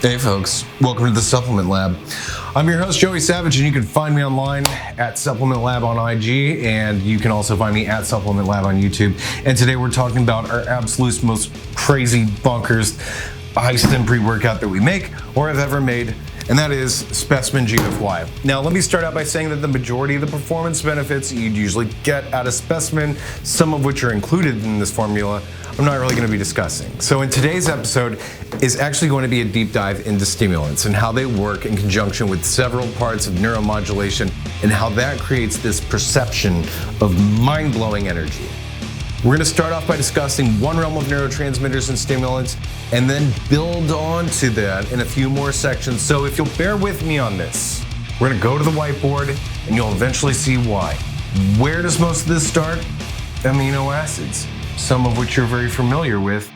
Hey folks, welcome to the Supplement Lab. I'm your host Joey Savage, and you can find me online at Supplement Lab on IG, and you can also find me at Supplement Lab on YouTube. And today we're talking about our absolute most crazy bonkers high stim pre-workout that we make or have ever made, and that is Specimen GFY. Now let me start out by saying that the majority of the performance benefits you'd usually get out of Specimen, some of which are included in this formula, I'm not really going to be discussing. So in today's episode is actually going to be a deep dive into stimulants and how they work in conjunction with several parts of neuromodulation and how that creates this perception of mind-blowing energy. We're going to start off by discussing one realm of neurotransmitters and stimulants and then build on to that in a few more sections. So if you'll bear with me on this, we're going to go to the whiteboard and you'll eventually see why. Where does most of this start? Amino acids, some of which you're very familiar with,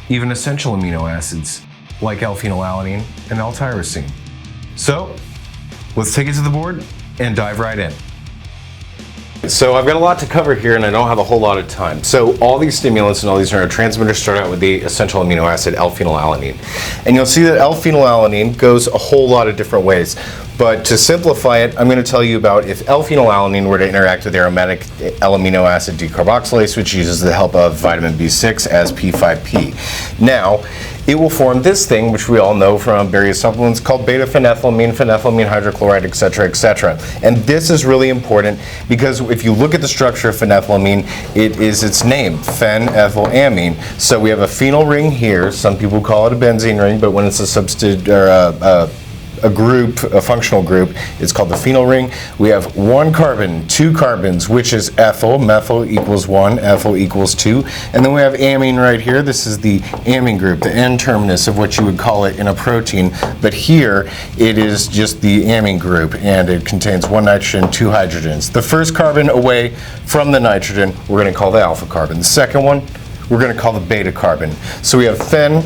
even essential amino acids like Lphenylalanine and L-tyrosine. So let's take it to the board and dive right in. So I've got a lot to cover here and I don't have a whole lot of time. So all these stimulants and all these neurotransmitters start out with the essential amino acid Lphenylalanine. And you'll see that Lphenylalanine goes a whole lot of different ways. But to simplify it, I'm going to tell you about if Lphenylalanine were to interact with aromatic L-amino acid decarboxylase, which uses the help of vitamin B6 as P5P. Now, it will form this thing, which we all know from various supplements, called beta-phenethylamine, phenethylamine hydrochloride, etc., etc. And this is really important because if you look at the structure of phenethylamine, it is its name, phenethylamine. So we have a phenyl ring here. Some people call it a benzene ring, but when it's a substitute or a group, a functional group, it's called the phenyl ring. We have one carbon, two carbons, which is ethyl. Methyl equals 1, ethyl equals 2. And then we have amine right here. This is the amine group, the N-terminus of what you would call it in a protein. But here, it is just the amine group, and it contains one nitrogen, two hydrogens. The first carbon away from the nitrogen, we're going to call the alpha carbon. The second one, we're going to call the beta carbon. So we have phen,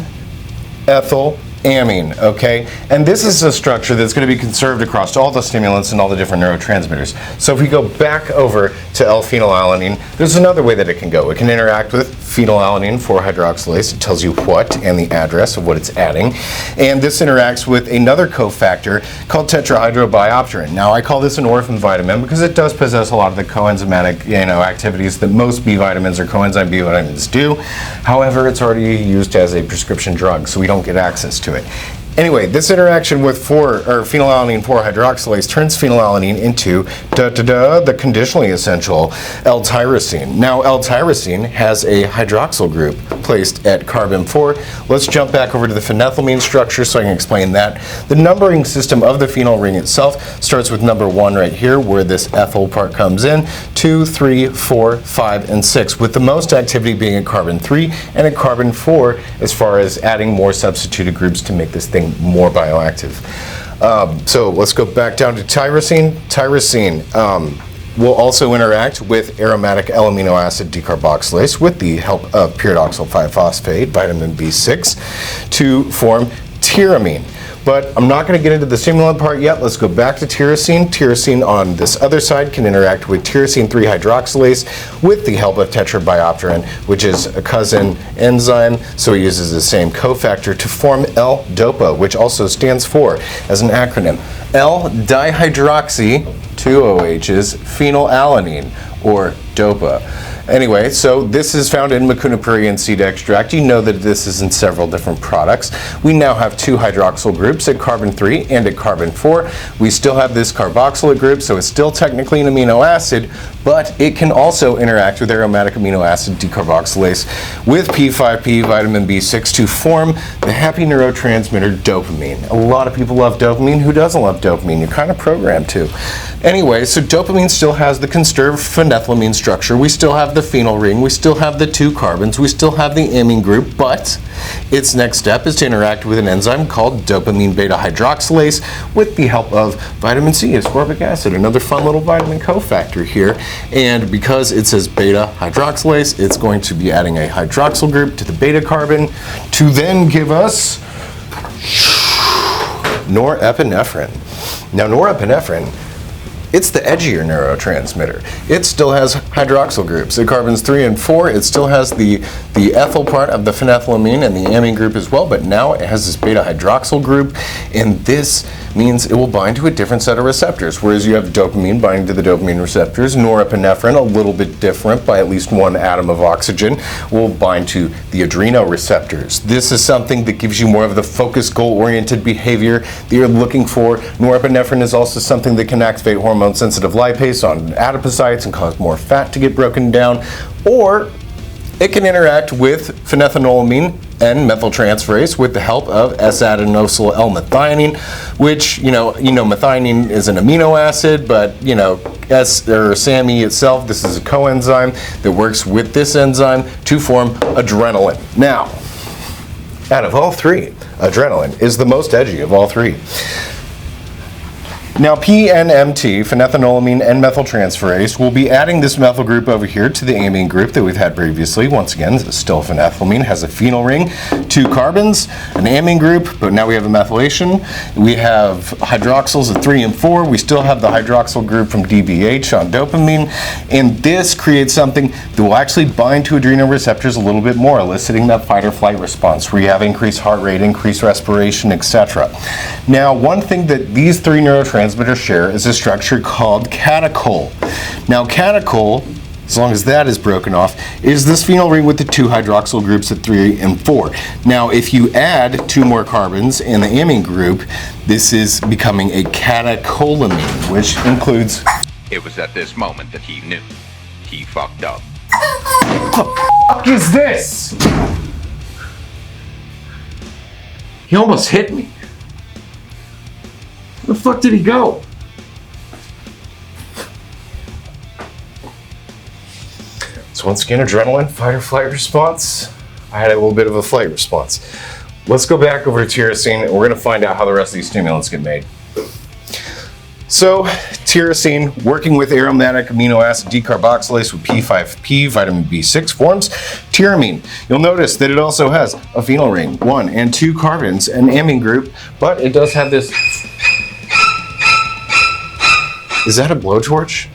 ethyl, amine, okay? And this is a structure that's going to be conserved across all the stimulants and all the different neurotransmitters. So if we go back over to Lphenylalanine, there's another way that it can go. It can interact with phenylalanine 4-hydroxylase. It tells you what and the address of what it's adding. And this interacts with another cofactor called tetrahydrobiopterin. Now, I call this an orphan vitamin because it does possess a lot of the coenzymatic, activities that most B vitamins or coenzyme B vitamins do. However, it's already used as a prescription drug, so we don't get access to it. Anyway, this interaction with phenylalanine 4-hydroxylase turns phenylalanine into the conditionally essential L-tyrosine. Now, L-tyrosine has a hydroxyl group placed at carbon 4. Let's jump back over to the phenethylamine structure so I can explain that. The numbering system of the phenyl ring itself starts with number 1 right here, where this ethyl part comes in, 2, 3, 4, 5, and 6, with the most activity being at carbon 3 and at carbon 4 as far as adding more substituted groups to make this thing more bioactive. So let's go back down to tyrosine. Tyrosine will also interact with aromatic L-amino acid decarboxylase with the help of pyridoxal 5-phosphate, vitamin B6, to form tyramine. But I'm not going to get into the stimulant part yet. Let's go back to tyrosine. Tyrosine on this other side can interact with tyrosine 3-hydroxylase with the help of tetrabiopterin, which is a cousin enzyme, so it uses the same cofactor to form L-dopa, which also stands for, as an acronym, L-dihydroxy, 2 OHs, phenylalanine, or DOPA. Anyway, so this is found in Macunapuri seed extract. You know that this is in several different products. We now have 2 hydroxyl groups at carbon 3 and at carbon 4. We still have this carboxylate group, so it's still technically an amino acid, but it can also interact with aromatic amino acid decarboxylase with P5P, vitamin B6, to form the happy neurotransmitter dopamine. A lot of people love dopamine. Who doesn't love dopamine? You're kind of programmed to. Anyway, so dopamine still has the conserved phenethylamine structure. We still have the phenyl ring. We still have the 2 carbons. We still have the amine group, but its next step is to interact with an enzyme called dopamine beta hydroxylase with the help of vitamin C, ascorbic acid, another fun little vitamin cofactor here. And because it says beta hydroxylase, it's going to be adding a hydroxyl group to the beta carbon to then give us norepinephrine. Now, norepinephrine It's the edgier neurotransmitter. It still has hydroxyl groups. The carbons 3 and 4, it still has the ethyl part of the phenethylamine and the amine group as well, but now it has this beta hydroxyl group, and this means it will bind to a different set of receptors. Whereas you have dopamine binding to the dopamine receptors, norepinephrine, a little bit different by at least one atom of oxygen, will bind to the adrenoreceptors. This is something that gives you more of the focused, goal-oriented behavior that you're looking for. Norepinephrine is also something that can activate hormone-sensitive lipase on adipocytes and cause more fat to get broken down, or it can interact with phenethylalanine and methyltransferase with the help of S-adenosyl L-methionine, which, you know, methionine is an amino acid, but, SAMe itself, this is a coenzyme that works with this enzyme to form adrenaline. Now, out of all three, adrenaline is the most edgy of all three. Now, PNMT, phenethylalanine and methyltransferase, will be adding this methyl group over here to the amine group that we've had previously. Once again, it's still phenethylamine, has a phenyl ring, 2 carbons, an amine group, but now we have a methylation. We have hydroxyls at 3 and 4. We still have the hydroxyl group from DBH on dopamine, and this creates something that will actually bind to adrenal receptors a little bit more, eliciting that fight or flight response where you have increased heart rate, increased respiration, etc. Now, one thing that these 3 neurotransmitters share is a structure called catechol. Now, catechol, as long as that is broken off, is this phenyl ring with the 2 hydroxyl groups at 3 and 4. Now, if you add 2 more carbons in the amine group, this is becoming a catecholamine, which includes... It was at this moment that he knew. He fucked up. What the fuck is this? He almost hit me. Where the fuck did he go? So once again, adrenaline, fight or flight response. I had a little bit of a flight response. Let's go back over to tyrosine, and we're going to find out how the rest of these stimulants get made. So, tyrosine, working with aromatic amino acid decarboxylase with P5P, vitamin B6 forms tyramine. You'll notice that it also has a phenyl ring, 1 and 2 carbons, an amine group, but it does have this... Is that a blowtorch?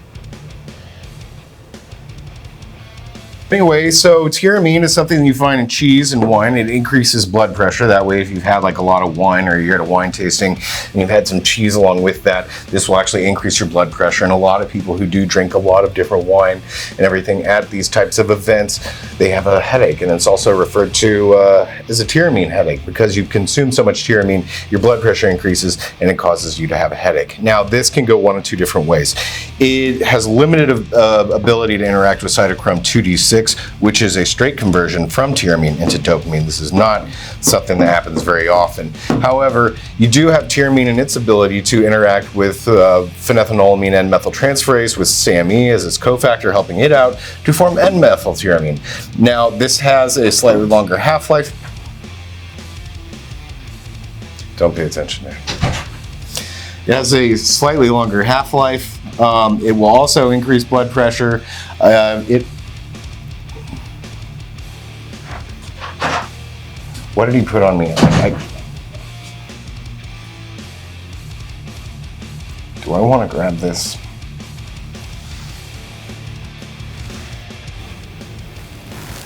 Anyway, so tyramine is something that you find in cheese and wine. It increases blood pressure. That way, if you've had like a lot of wine or you're at a wine tasting and you've had some cheese along with that, this will actually increase your blood pressure. And a lot of people who do drink a lot of different wine and everything at these types of events, they have a headache. And it's also referred to as a tyramine headache because you consume so much tyramine, your blood pressure increases and it causes you to have a headache. Now, this can go one of 2 different ways. It has limited ability to interact with cytochrome 2D6, which is a straight conversion from tyramine into dopamine. This is not something that happens very often. However, you do have tyramine in its ability to interact with phenethylalanine and methyltransferase with SAMe as its cofactor, helping it out to form N-methyltyramine. Now, this has a slightly longer half-life. Don't pay attention there. It has a slightly longer half-life. It will also increase blood pressure. What did he put on me? Do I want to grab this?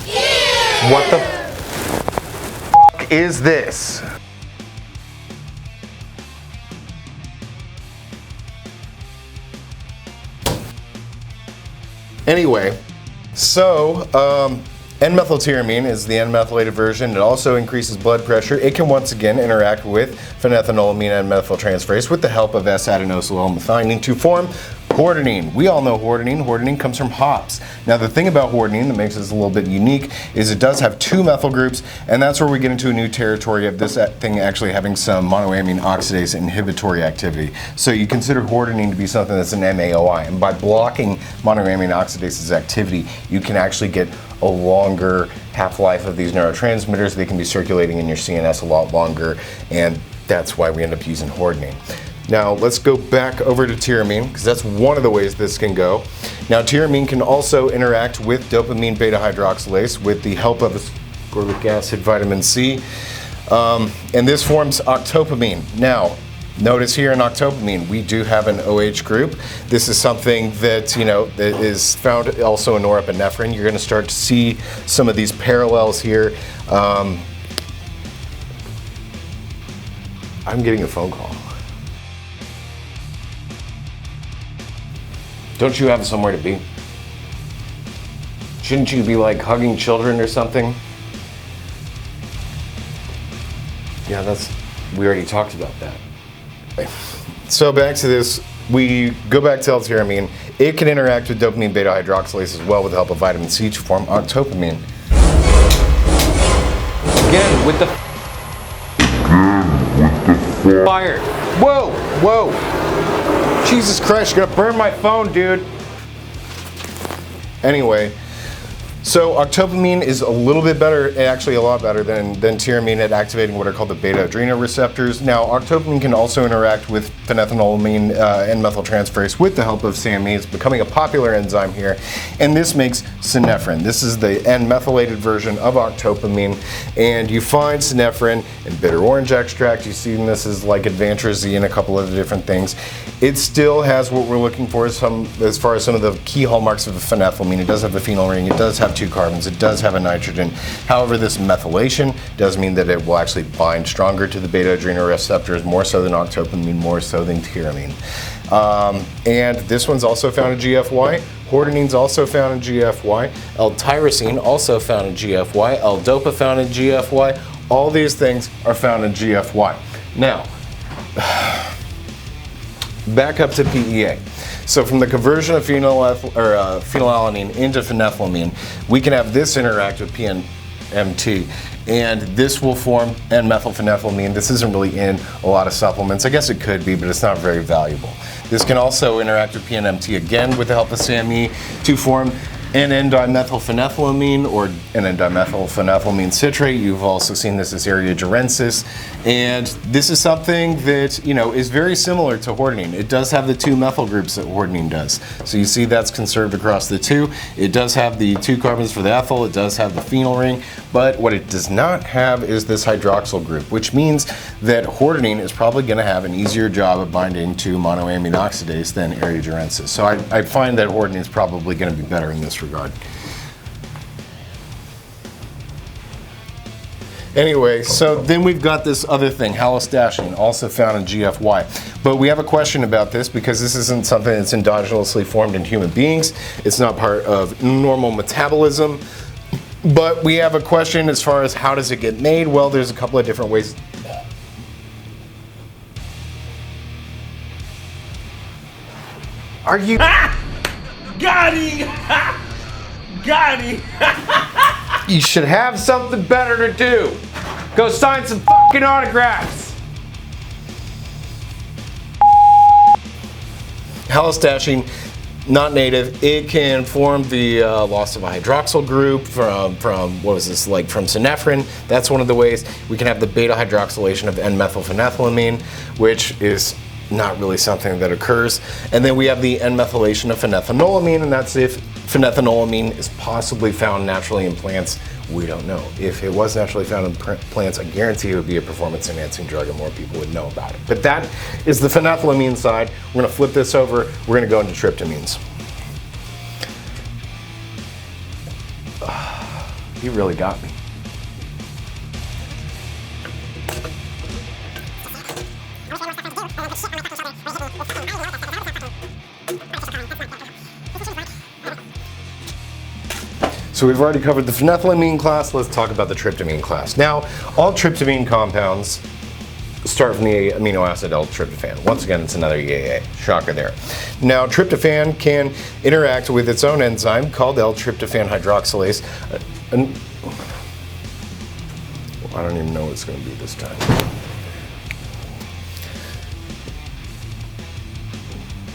Yeah. What the fuck is this? Anyway, so, N-methyltyramine is the N-methylated version. It also increases blood pressure. It can once again interact with phenethylalanine and methyltransferase with the help of S-adenosyl L-methionine to form hordenine. We all know hordenine. Hordenine comes from hops. Now, the thing about hordenine that makes this a little bit unique is it does have 2 methyl groups, and that's where we get into a new territory of this thing actually having some monoamine oxidase inhibitory activity. So you consider hordenine to be something that's an MAOI, and by blocking monoamine oxidase's activity, you can actually get a longer half-life of these neurotransmitters. They can be circulating in your CNS a lot longer, and that's why we end up using hordenine. Now, let's go back over to tyramine, because that's one of the ways this can go. Now, tyramine can also interact with dopamine beta hydroxylase with the help of ascorbic acid, vitamin C, and this forms octopamine. Now, Notice here in octopamine, we do have an OH group. This is something that, that is found also in norepinephrine. You're gonna start to see some of these parallels here. I'm getting a phone call. Don't you have somewhere to be? Shouldn't you be like hugging children or something? Yeah, we already talked about that. So back to this, we go back to L-tyramine. It can interact with dopamine beta hydroxylase as well with the help of vitamin C to form octopamine. Again, with the fire. Whoa, whoa. Jesus Christ, you're gonna burn my phone, dude. Anyway, so octopamine is a little bit better, actually a lot better than tyramine at activating what are called the beta adrenoreceptors. Now, octopamine can also interact with phenethylamine and methyltransferase with the help of SAMe. It's becoming a popular enzyme here, and this makes synephrine. This is the Nmethylated version of octopamine, and you find synephrine in bitter orange extract. You see this is like Advantrazine and a couple of different things. It still has what we're looking for as far as some of the key hallmarks of the phenethylamine. It does have a phenyl ring, it does have 2 carbons, it does have a nitrogen. However, this methylation does mean that it will actually bind stronger to the beta adrenoreceptors, more so than octopamine, more so than tyramine. And this one's also found in GFY. Hortonine's also found in GFY. L-tyrosine also found in GFY. L-dopa found in GFY. All these things are found in GFY. Now, back up to PEA. So from the conversion of phenylalanine into phenethylamine, we can have this interact with PNMT, and this will form N-methylphenethylamine. This isn't really in a lot of supplements. I guess it could be, but it's not very valuable. This can also interact with PNMT again with the help of SAMe to form an N-dimethylphenethylamine or an N-dimethylphenethylamine citrate. You've also seen this as ariogerensis, and this is something that is very similar to hortonine. It does have the 2 methyl groups that hortonine does. So you see that's conserved across the 2. It does have the 2 carbons for the ethyl. It does have the phenyl ring, but what it does not have is this hydroxyl group, which means that hortonine is probably going to have an easier job of binding to monoamine oxidase than ariogerensis. So I find that hortonine is probably going to be better in this regard. Anyway, so then we've got this other thing, halostashine, also found in GFY. But we have a question about this because this isn't something that's endogenously formed in human beings. It's not part of normal metabolism. But we have a question as far as how does it get made? Well, there's a couple of different ways. Are you... Got him! Got him! You should have something better to do. Go sign some fucking autographs. Halostashine, not native. It can form the loss of a hydroxyl group from what was this, like from synephrine. That's one of the ways. We can have the beta hydroxylation of N-methylphenethylamine, which is not really something that occurs. And then we have the N-methylation of phenethanolamine, and that's if phenethanolamine is possibly found naturally in plants. We don't know. If it was naturally found in plants, I guarantee it would be a performance-enhancing drug and more people would know about it. But that is the phenethylamine side. We're gonna flip this over. We're gonna go into tryptamines. You really got me. So we've already covered the phenethylamine class. Let's talk about the tryptamine class. Now, all tryptamine compounds start from the amino acid L-tryptophan. Once again, it's another EAA. Shocker there. Now, tryptophan can interact with its own enzyme called L-tryptophan hydroxylase. I don't even know what it's going to be this time.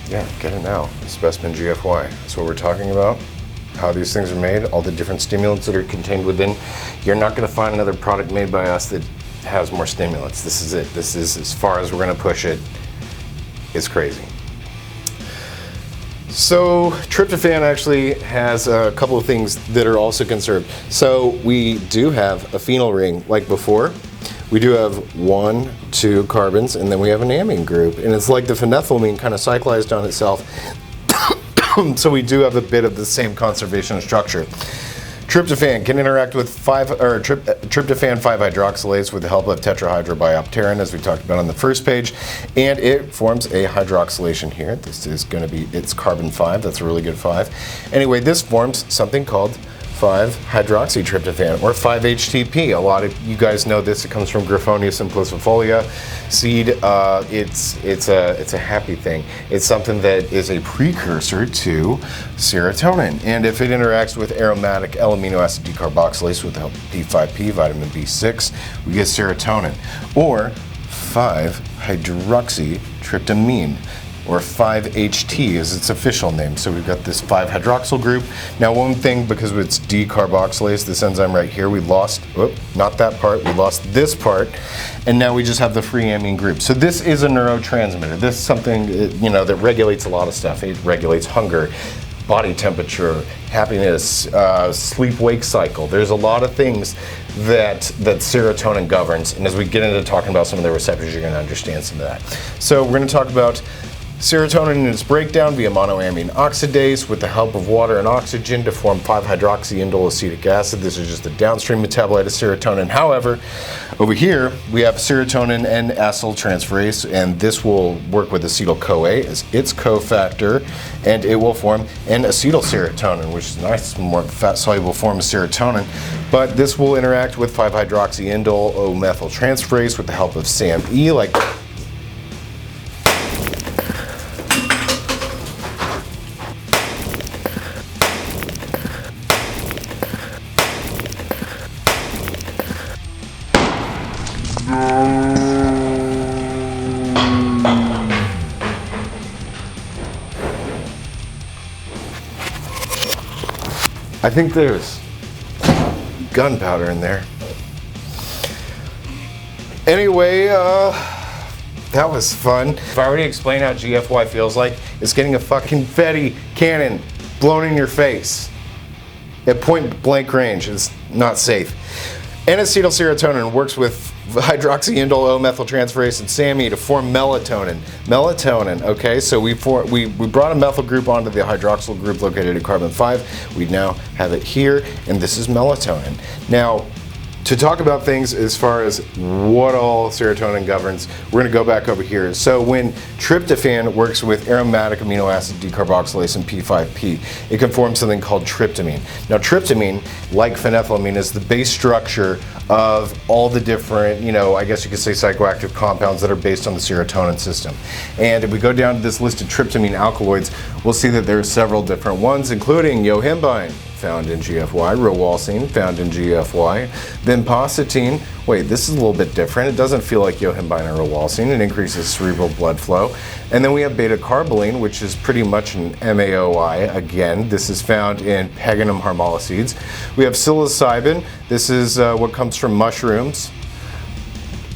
Yeah, get it now. Specimen GFY. That's what we're talking about. How these things are made, all the different stimulants that are contained within. You're not going to find another product made by us that has more stimulants. This is it. This is as far as we're going to push it. It's crazy. So tryptophan actually has a couple of things that are also conserved. So we do have a phenyl ring like before. we do have 1, 2 carbons, and then we have an amine group. And it's like the phenethylamine kind of cyclized on itself. So we do have a bit of the same conservation of structure. Tryptophan can interact with tryptophan 5-hydroxylase with the help of tetrahydrobiopterin, as we talked about on the first page, and it forms a hydroxylation here. This is going to be its carbon 5. That's a really good 5. Anyway, this forms something called 5-hydroxytryptophan, or 5-HTP. A lot of you guys know this. It comes from Griffonia simplicifolia seed. It's a happy thing. It's something that is a precursor to serotonin, and if it interacts with aromatic L-amino acid decarboxylase with the help of D5P, vitamin B6, we get serotonin, or 5-hydroxytryptamine, or 5-HT is its official name. So we've got this 5-hydroxyl group. Now one thing, because it's decarboxylase, this enzyme right here, we lost, not that part, we lost this part, and now we just have the free amine group. So this is a neurotransmitter. This is something, that regulates a lot of stuff. It regulates hunger, body temperature, happiness, sleep-wake cycle. There's a lot of things that serotonin governs, and as we get into talking about some of the receptors, you're going to understand some of that. So we're going to talk about serotonin in its breakdown via monoamine oxidase with the help of water and oxygen to form 5-hydroxyindoleacetic acid. This is just a downstream metabolite of serotonin. However, over here we have serotonin and acetyltransferase, and this will work with acetyl-CoA as its cofactor, and it will form an acetylserotonin, which is a nice, more fat-soluble form of serotonin. But this will interact with 5-hydroxyindole-O-methyltransferase with the help of SAMe, like I think there's gunpowder in there. Anyway, that was fun. If I already explained how GFY feels like, it's getting a fucking confetti cannon blown in your face at point blank range. It's not safe. N-acetylserotonin works with hydroxyindole-O-methyltransferase and SAMe to form melatonin. Melatonin, okay, so we brought a methyl group onto the hydroxyl group located at carbon 5. We now have it here, and this is melatonin. Now, to talk about things as far as what all serotonin governs, we're going to go back over here. So when tryptophan works with aromatic amino acid decarboxylase and P5P, it can form something called tryptamine. Now tryptamine, like phenethylamine, is the base structure of all the different, I guess you could say psychoactive compounds that are based on the serotonin system. And if we go down to this list of tryptamine alkaloids, we'll see that there are several different ones, including yohimbine, found in GFY, rowalcine, found in GFY, vinpocetine. Wait, this is a little bit different. It doesn't feel like yohimbine or rowalcine. It increases cerebral blood flow. And then we have beta-carboline, which is pretty much an MAOI. Again, this is found in Peganum harmaloseeds. We have psilocybin. This is what comes from mushrooms,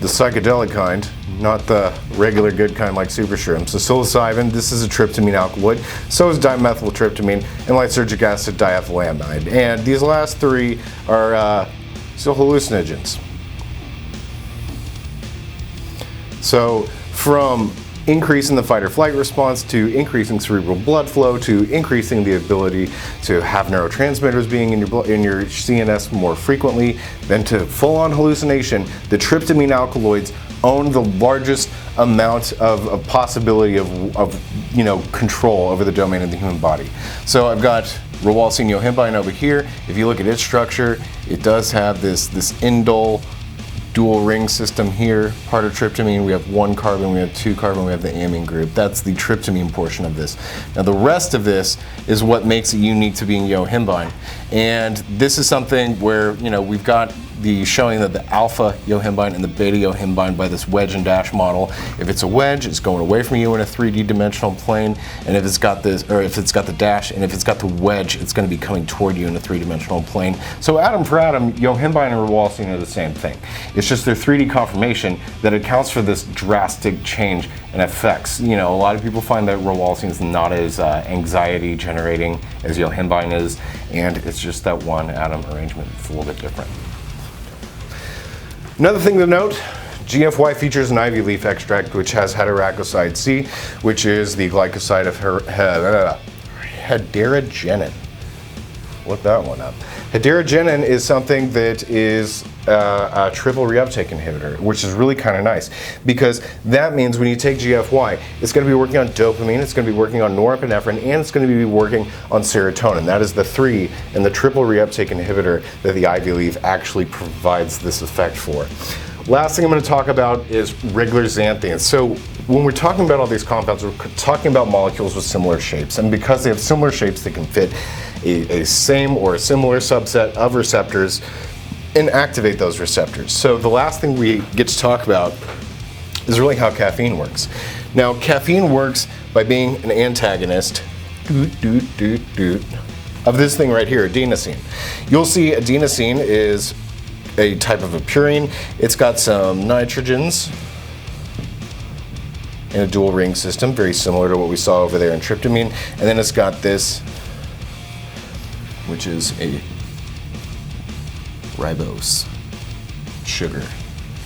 the psychedelic kind, not the regular good kind like super shrooms. So psilocybin, this is a tryptamine alkaloid. So is dimethyltryptamine and lysergic acid diethylamide. And these last three are still hallucinogens. So from increasing the fight or flight response to increasing cerebral blood flow to increasing the ability to have neurotransmitters being in your CNS more frequently, then to full-on hallucination, the tryptamine alkaloids own the largest amount of possibility of control over the domain of the human body. So I've got rowalcine yohimbine over here. If you look at its structure, it does have this indole dual ring system here. Part of tryptamine, we have 1 carbon, we have 2 carbon, we have the amine group. That's the tryptamine portion of this. Now the rest of this is what makes it unique to being yohimbine. And this is something where, we've got the showing that the alpha yohimbine and the beta yohimbine by this wedge and dash model. If it's a wedge, it's going away from you in a 3D dimensional plane, and if it's got this, or if it's got the dash, and if it's got the wedge, it's going to be coming toward you in a 3-dimensional plane. So atom for atom, yohimbine and rowalcine are the same thing. It's just their 3D conformation that accounts for this drastic change and effects. A lot of people find that rowalcine is not as anxiety generating as yohimbine is, and it's just that one atom arrangement. It's a little bit different. Another thing to note, GFY features an ivy leaf extract which has heteroglycide C, which is the glycoside of hederagenin. Look that one up. Hederagenin is something that is a triple reuptake inhibitor, which is really kind of nice because that means when you take GFY, it's going to be working on dopamine, it's going to be working on norepinephrine, and it's going to be working on serotonin. That is the 3 and the triple reuptake inhibitor that the ivy leaf actually provides this effect for. Last thing I'm going to talk about is regular xanthine. So when we're talking about all these compounds, we're talking about molecules with similar shapes, and because they have similar shapes, they can fit a same or a similar subset of receptors and activate those receptors. So the last thing we get to talk about is really how caffeine works. Now, caffeine works by being an antagonist of this thing right here, adenosine. You'll see adenosine is a type of a purine. It's got some nitrogens in a dual ring system, very similar to what we saw over there in tryptamine. And then it's got this, which is a ribose sugar.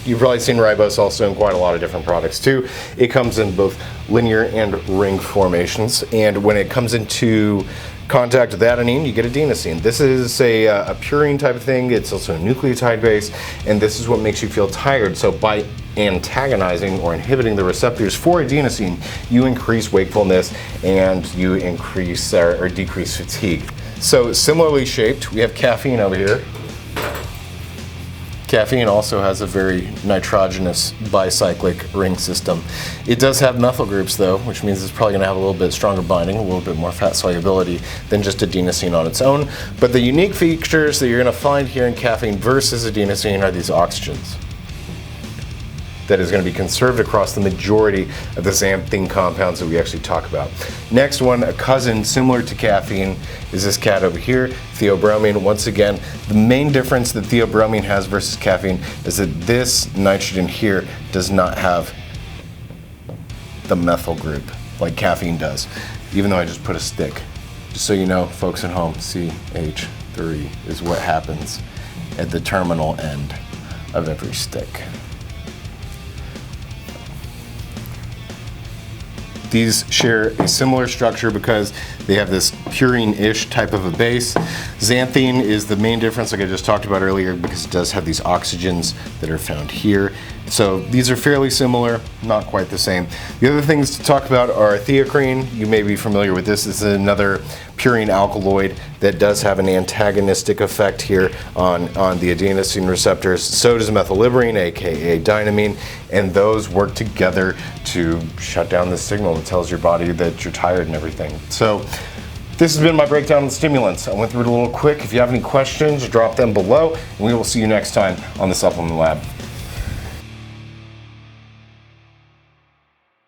You've probably seen ribose also in quite a lot of different products too. It comes in both linear and ring formations, and when it comes into contact with adenine, you get adenosine. This is a purine type of thing. It's also a nucleotide base, and this is what makes you feel tired. So by antagonizing or inhibiting the receptors for adenosine, you increase wakefulness and you increase or decrease fatigue. So similarly shaped, we have caffeine over here. Caffeine also has a very nitrogenous bicyclic ring system. It does have methyl groups though, which means it's probably going to have a little bit stronger binding, a little bit more fat solubility than just adenosine on its own. But the unique features that you're going to find here in caffeine versus adenosine are these oxygens that is going to be conserved across the majority of the xanthine compounds that we actually talk about. Next one, a cousin similar to caffeine, is this cat over here, theobromine. Once again, the main difference that theobromine has versus caffeine is that this nitrogen here does not have the methyl group like caffeine does, even though I just put a stick. Just so you know, folks at home, CH3 is what happens at the terminal end of every stick. These share a similar structure because they have this purine-ish type of a base. Xanthine is the main difference, like I just talked about earlier, because it does have these oxygens that are found here. So these are fairly similar, not quite the same. The other things to talk about are theocrine. You may be familiar with this. This is another purine alkaloid that does have an antagonistic effect here on the adenosine receptors. So does methylliberine, aka dynamine, and those work together to shut down the signal that tells your body that you're tired and everything. So this has been my breakdown of the stimulants. I went through it a little quick. If you have any questions, drop them below, and we will see you next time on the Supplement Lab.